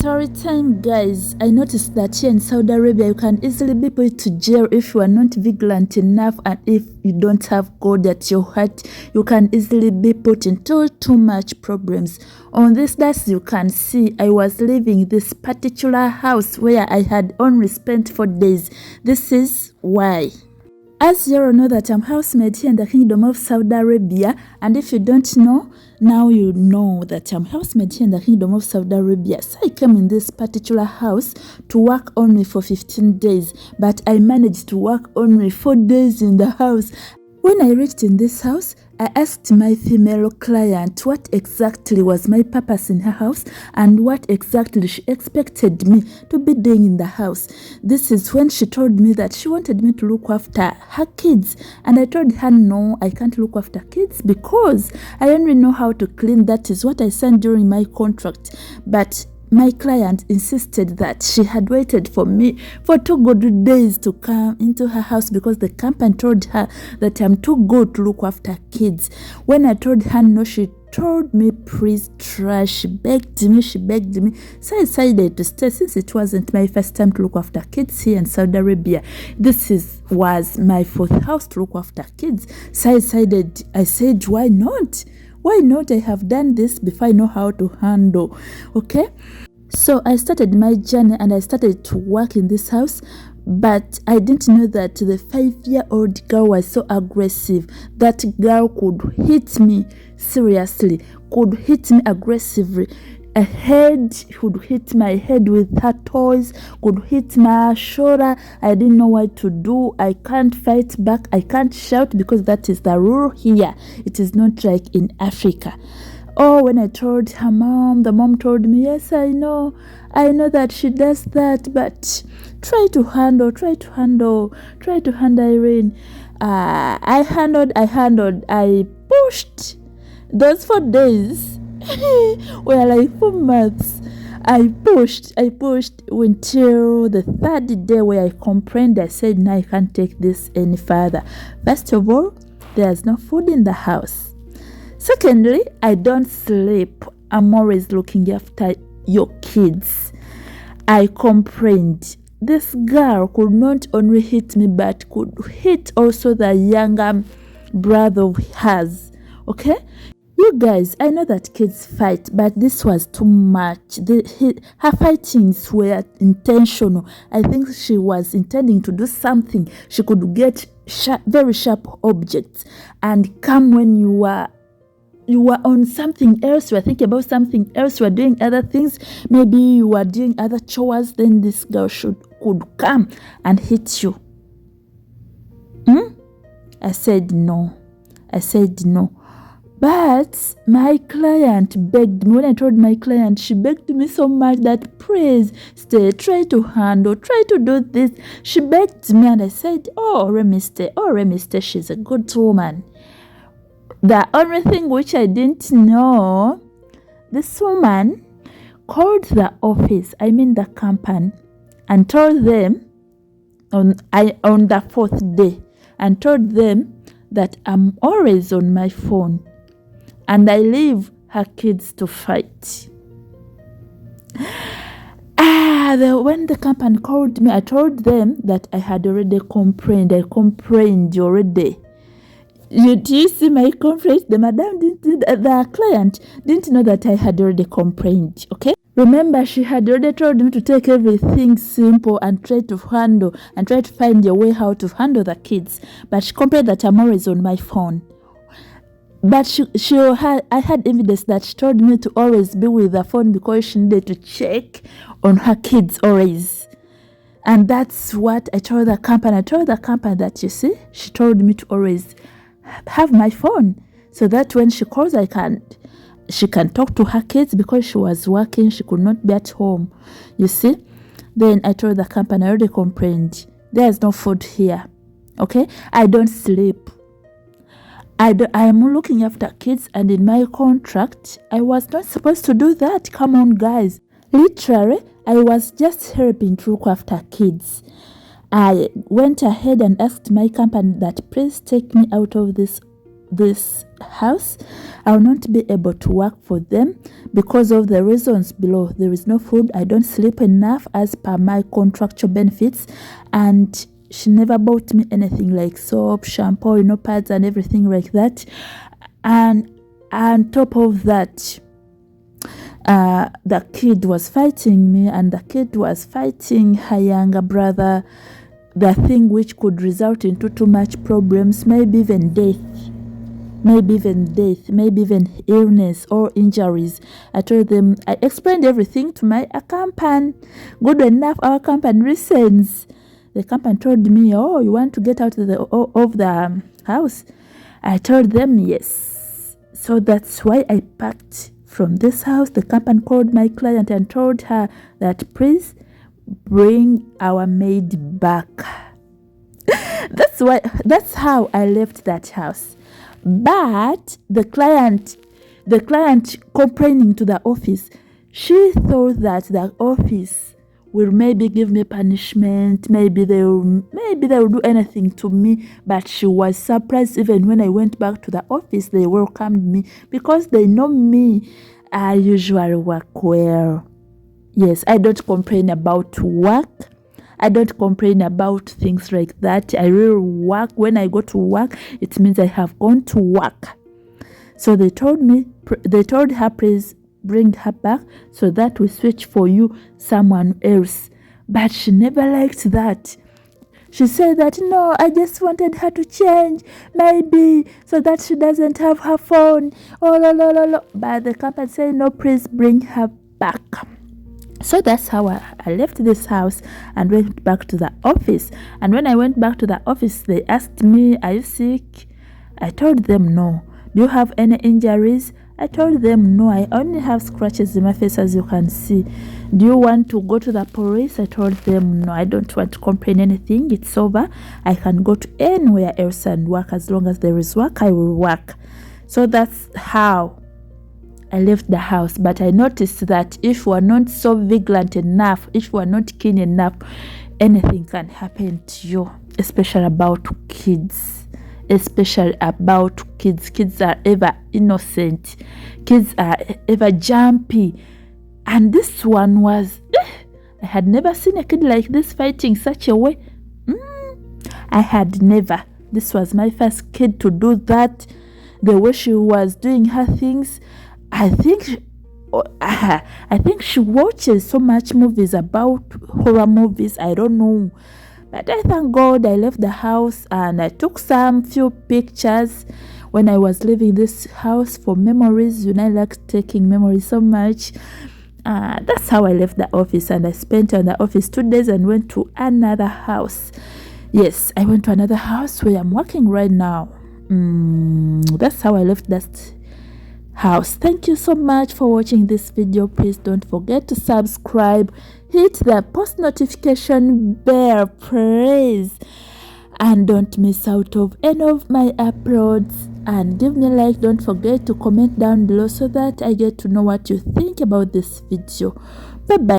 Story time, guys. I noticed that here in Saudi Arabia you can easily be put to jail if you are not vigilant enough, and if you don't have God at your heart, you can easily be put into too much problems. On this, as you can see, I was living this particular house where I had only spent 4 days. This is why. As you all know that I'm housemaid here in the Kingdom of Saudi Arabia, and if you don't know, now you know that I'm housemaid here in the Kingdom of Saudi Arabia. So I came in this particular house to work only for 15 days, but I managed to work only 4 days in the house. When I reached in this house, I asked my female client what exactly was my purpose in her house and what exactly she expected me to be doing in the house. This is when she told me that she wanted me to look after her kids, and I told her no, I can't look after kids because I only know how to clean. That is what I signed during my contract. But my client insisted that she had waited for me for 2 good days to come into her house because the company told her that I'm too good to look after kids. When I told her no, she told me please try. She begged me. So I decided to stay since it wasn't my first time to look after kids here in Saudi Arabia. Was my 4th house to look after kids. So I said, why not? Why not? I have done this before. I know how to handle. Okay? So I started my journey and I started to work in this house. But I didn't know that the 5-year-old girl was so aggressive. That girl could hit me seriously, could hit me aggressively. Could hit my head with her toys, could hit my shoulder. I didn't know what to do. I can't fight back. I can't shout because that is the rule here. It is not like in Africa. Oh, when I told her mom, the mom told me, yes, I know that she does that, but try to handle, Irene. I handled, I pushed. Those 4 days were like 4 months. I pushed until the 3rd day where I complained. I said, no, I can't take this any further. First of all, there's no food in the house. Secondly, I don't sleep. I'm always looking after your kids. I complained. This girl could not only hit me, but could hit also the younger brother of hers. Okay? You guys, I know that kids fight, but this was too much. Her fightings were intentional. I think she was intending to do something. She could get very sharp objects and come when you were on something else, you were thinking about something else, you were doing other things, maybe you were doing other chores, then this girl could come and hit you. I said no. But my client begged me. When I told my client, she begged me so much that please stay, try to handle, try to do this. She begged me and I said, Remy, stay, she's a good woman. The only thing which I didn't know, this woman called the office, the company, and told them on the 4th day, and told them that I'm always on my phone and I leave her kids to fight. When the company called me, I told them that I had already complained. I complained already. Do you see my complaint? The client didn't know that I had already complained. Okay? Remember, she had already told me to take everything simple and try to find a way how to handle the kids. But she complained that I'm always on my phone. But I had evidence that she told me to always be with the phone because she needed to check on her kids always. And that's what I told the company. I told the company that, you see, she told me to always have my phone so that when she calls, she can talk to her kids because she was working. She could not be at home. You see? Then I told the company, I already complained. There's no food here. Okay? I don't sleep. I am looking after kids, and in my contract, I was not supposed to do that. Come on, guys. Literally, I was just helping to look after kids. I went ahead and asked my company that please take me out of this this house. I will not be able to work for them because of the reasons below. There is no food, I don't sleep enough as per my contractual benefits, and she never bought me anything like soap, shampoo, pads and everything like that. And on top of that, the kid was fighting me, and the kid was fighting her younger brother, the thing which could result into too much problems, maybe even death, maybe even illness or injuries. I told them, I explained everything to my company. Good enough, our company listens. The company told me, oh, you want to get out of the house? I told them yes. So that's why I packed from this house. The company called my client and told her that please bring our maid back. That's how I left that house. But the client complaining to the office, she thought that the office will maybe give me punishment, maybe they will do anything to me. But she was surprised. Even when I went back to the office, they welcomed me because they know me. I usually work well. Yes, I don't complain about work. I don't complain about things like that. I really work. When I go to work, it means I have gone to work. So they told her, please bring her back so that we switch for you someone else. But she never liked that. She said that, no, I just wanted her to change, maybe, so that she doesn't have her phone. But the company said, no, please bring her back. So that's how I left this house and went back to the office. And when I went back to the office, they asked me, are you sick? I told them no. Do you have any injuries? I told them no, I only have scratches in my face, as you can see. Do you want to go to the police? I told them no, I don't want to complain anything. It's over. I can go to anywhere else and work. As long as there is work, I will work. So that's how I left the house. But I noticed that if we are not so vigilant enough, if we are not keen enough, anything can happen to you, especially about kids. Kids are ever innocent. Kids are ever jumpy. And this one was, I had never seen a kid like this fighting such a way. I had never. This was my first kid to do that. The way she was doing her things, I think she watches so much movies about horror movies. I don't know. But I thank God I left the house and I took some few pictures when I was leaving this house for memories. I like taking memories so much. That's how I left the office, and I spent on the office 2 days and went to another house. Yes, I went to another house where I'm working right now. That's how I left that house. Thank you so much for watching this video. Please don't forget to subscribe, hit the post notification bell, please, and don't miss out of any of my uploads, and give me a like. Don't forget to comment down below so that I get to know what you think about this video. Bye bye.